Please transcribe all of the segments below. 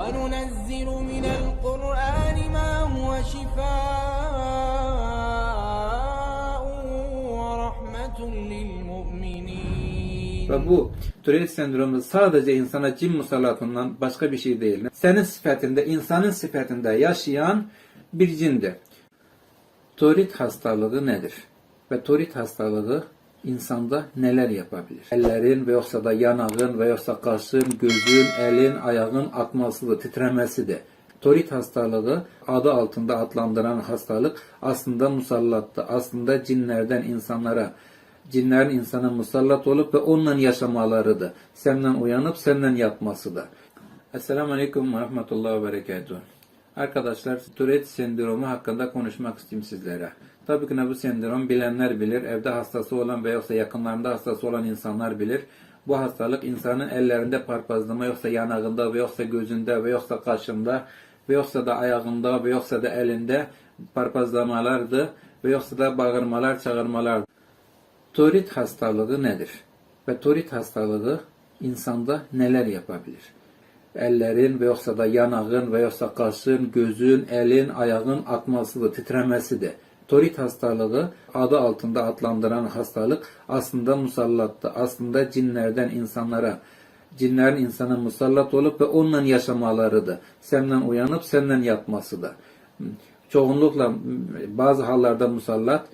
وَنُنَزِّلُ مِنَ الْقُرْآنِ مَا هُوَ شِفَاءٌ وَرَحْمَةٌ لِلْمُؤْمِنِينَ. Ve bu Tourette sendromu sadece insana cin musallatından başka bir şey değil. Senin sıfatında, insanın sıfatında yaşayan bir cindir. Tourette hastalığı nedir? Ve Tourette hastalığı insanda neler yapabilir? Ellerin ve yoksa da yanağın ve yoksa kaşın, gözün, elin, ayağın akmasıdır, titremesidir. Tourette hastalığı adı altında adlandıran hastalık aslında musallattır. Aslında cinlerden insanlara, cinlerin insana musallat olup ve onunla yaşamalarıdır. Senden uyanıp senden yatmasıdır. Esselamu Aleyküm ve Rahmetullahi ve Berekatuhu. Arkadaşlar, Tourette sendromu hakkında konuşmak istiyorum sizlere. Tabii ki bu sendrom bilenler bilir, evde hastası olan ve yoksa yakınlarında hastası olan insanlar bilir. Bu hastalık insanın ellerinde parpazlama, yoksa yanağında ve yoksa gözünde ve yoksa kaşında ve yoksa da ayağında ve yoksa da elinde parpazlamalardır ve yoksa da bağırmalar, çağırmalardır. Tourette hastalığı nedir? Ve Tourette hastalığı insanda neler yapabilir? Ellerin ve yoksa da yanağın ve yoksa kaşın, gözün, elin, ayağın akmasıdır, titremesidir. Tourette hastalığı adı altında adlandıran hastalık aslında musallattır. Aslında cinlerden insanlara, cinlerin insana musallat olup ve onunla yaşamalarıdır. Senden uyanıp senden yatmasıdır. Çoğunlukla bazı hallarda musallat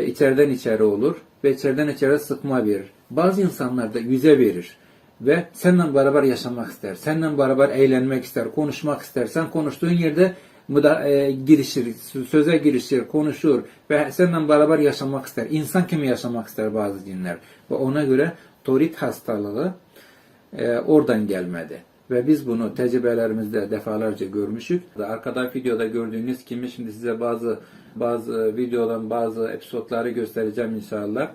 içeriden içeri olur ve içeriden içeri sıkma verir. Bazı insanlar da yüze verir ve seninle beraber yaşamak ister, seninle beraber eğlenmek ister, konuşmak ister. Sen konuştuğun yerde girişir, söze girişir, konuşur ve seninle beraber yaşamak ister. İnsan gibi yaşamak ister bazı cinler. Ve ona göre Tourette hastalığı oradan gelmedi. Ve biz bunu tecrübelerimizde defalarca görmüşük. Arkada videoda gördüğünüz gibi şimdi size bazı videodan bazı episodları göstereceğim inşallah.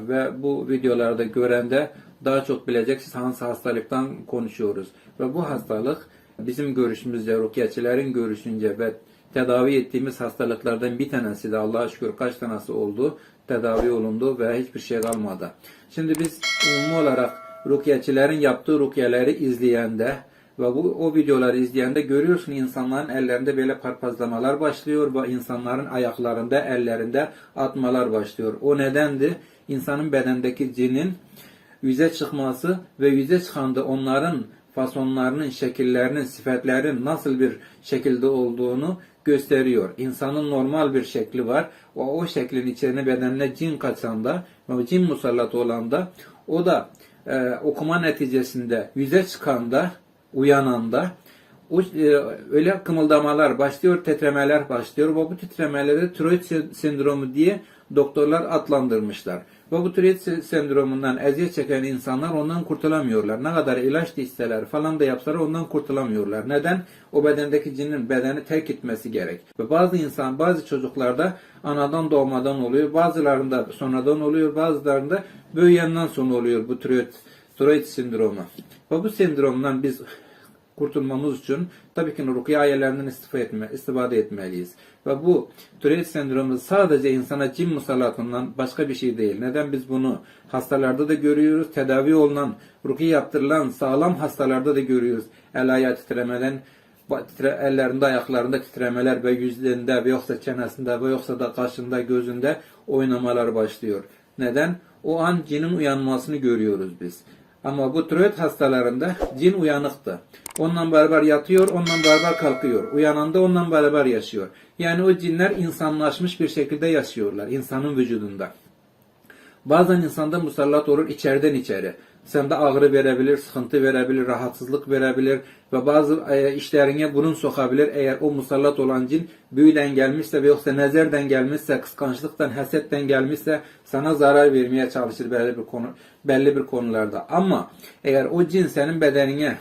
Ve bu videolarda görende daha çok bileceksiniz hangi hastalıktan konuşuyoruz. Ve bu hastalık bizim görüşümüzce, rukiyeçilerin görüşünce ve tedavi ettiğimiz hastalıklardan bir tanesi de Allah'a şükür kaç tanesi oldu, tedavi olundu ve hiçbir şey kalmadı. Şimdi biz umumi olarak rukiyeçilerin yaptığı rukiyeleri izleyende ve o videoları izleyende görüyorsun insanların ellerinde böyle parpazlamalar başlıyor ve insanların ayaklarında, ellerinde atmalar başlıyor. O nedendi? İnsanın bedendeki cinin yüze çıkması ve yüze çıkanda onların fasonlarının, şekillerinin, sıfatlarının nasıl bir şekilde olduğunu gösteriyor. İnsanın normal bir şekli var. O şeklin içine bedenine cin kaçanda ve cin musallat olanda o da okuma neticesinde yüze çıkanda, uyananda öyle kımıldamalar başlıyor, titremeler başlıyor ve bu titremeleri Tourette sendromu diye doktorlar adlandırmışlar. Ve bu Tourette sendromundan eziyet çeken insanlar ondan kurtulamıyorlar. Ne kadar ilaç da isteler falan da yapsalar ondan kurtulamıyorlar. Neden? O bedendeki cinin bedeni terk etmesi gerek. Ve bazı çocuklarda anadan doğmadan oluyor, bazılarında sonradan oluyor, bazılarında büyüyenden sonra oluyor bu Tourette sendromu. Ve bu sendromdan biz kurtulmamız için tabii ki rukiye ayelerinden istifade etmeliyiz. Ve bu Tourette sendromu sadece insana cin musallatından başka bir şey değil. Neden biz bunu hastalarda da görüyoruz, tedavi olunan, rukiye yaptırılan sağlam hastalarda da görüyoruz. El ayağı titremeden, ellerinde, ayaklarında titremeler ve yüzlerinde ve yoksa çenesinde ve yoksa da kaşında, gözünde oynamalar başlıyor. Neden? O an cinin uyanmasını görüyoruz biz. Ama bu Tourette hastalarında cin uyanıktı. Onunla beraber yatıyor, onunla beraber kalkıyor. Uyananda onunla beraber yaşıyor. Yani o cinler insanlaşmış bir şekilde yaşıyorlar insanın vücudunda. Bazen insanda musallat olur içeriden içeri. Sende ağrı verebilir, sıkıntı verebilir, rahatsızlık verebilir ve bazı işlerine burun sokabilir. Eğer o musallat olan cin büyüden gelmişse ve yoksa nezerden gelmişse, kıskançlıktan, hasetten gelmişse sana zarar vermeye çalışır belli bir konularda. Ama eğer o cin senin bedenine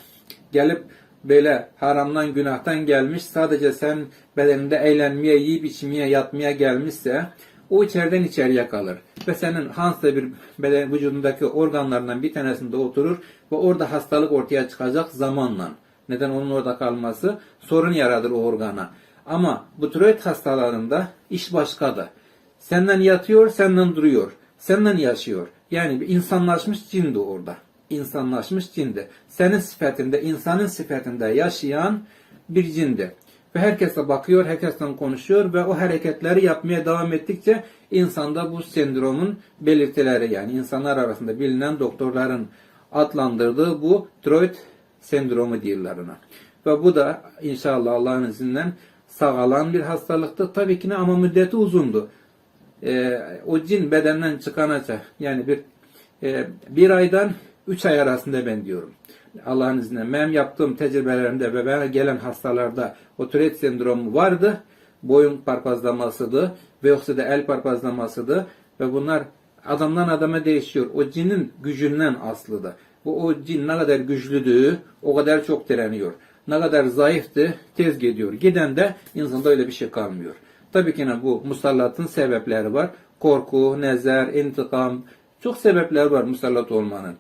gelip böyle haramdan, günahtan gelmiş, sadece sen bedeninde eğlenmeye, yiyip içmeye, yatmaya gelmişse o içeriden içeriye kalır. Ve senin hansı bir beden vücudundaki organlarından bir tanesinde oturur ve orada hastalık ortaya çıkacak zamanla. Neden onun orada kalması? Sorun yaratır o organa. Ama bu Tourette hastalarında iş başkadır. Senden yatıyor, senden duruyor. Senden yaşıyor. Yani bir insanlaşmış cindi orada. insanlaşmış cindi. Senin sıfatında, insanın sıfatında yaşayan bir cindi. Ve herkese bakıyor, herkesten konuşuyor ve o hareketleri yapmaya devam ettikçe insanda bu sendromun belirtileri, yani insanlar arasında bilinen doktorların adlandırdığı bu Tourette sendromu diyorlar ona. Ve bu da inşallah Allah'ın izniyle sağalan bir hastalıktı. Tabii ki ne, ama müddeti uzundu. O cin bedenden çıkanaca, yani bir aydan 3 ay arasında ben diyorum. Allah'ın izniyle benim yaptığım tecrübelerimde ve bana gelen hastalarda o Tourette sendromu vardı. Boyun parpazlamasıydı ve yoksa da el parpazlamasıydı ve bunlar adamdan adama değişiyor. O cinin gücünden aslıdır. O cin ne kadar güçlüdür, o kadar çok direniyor. Ne kadar zayıftı, tez gidiyor. Giden de insanda öyle bir şey kalmıyor. Tabii ki bu musallatın sebepleri var. Korku, nezer, intikam, çok sebepler var musallat olmanın.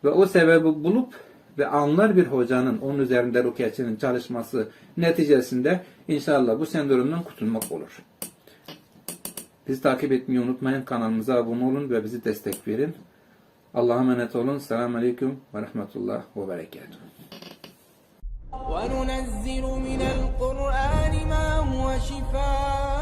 Ve o sebebi bulup ve anlar bir hocanın onun üzerinde rukiyeçinin çalışması neticesinde inşallah bu sendromdan kurtulmak olur. Bizi takip etmeyi unutmayın. Kanalımıza abone olun ve bizi destek verin. Allah'a emanet olun. Selamun Aleyküm ve Rahmetullah ve Berekatuhu. وننزل من القرآن ما هو شفاء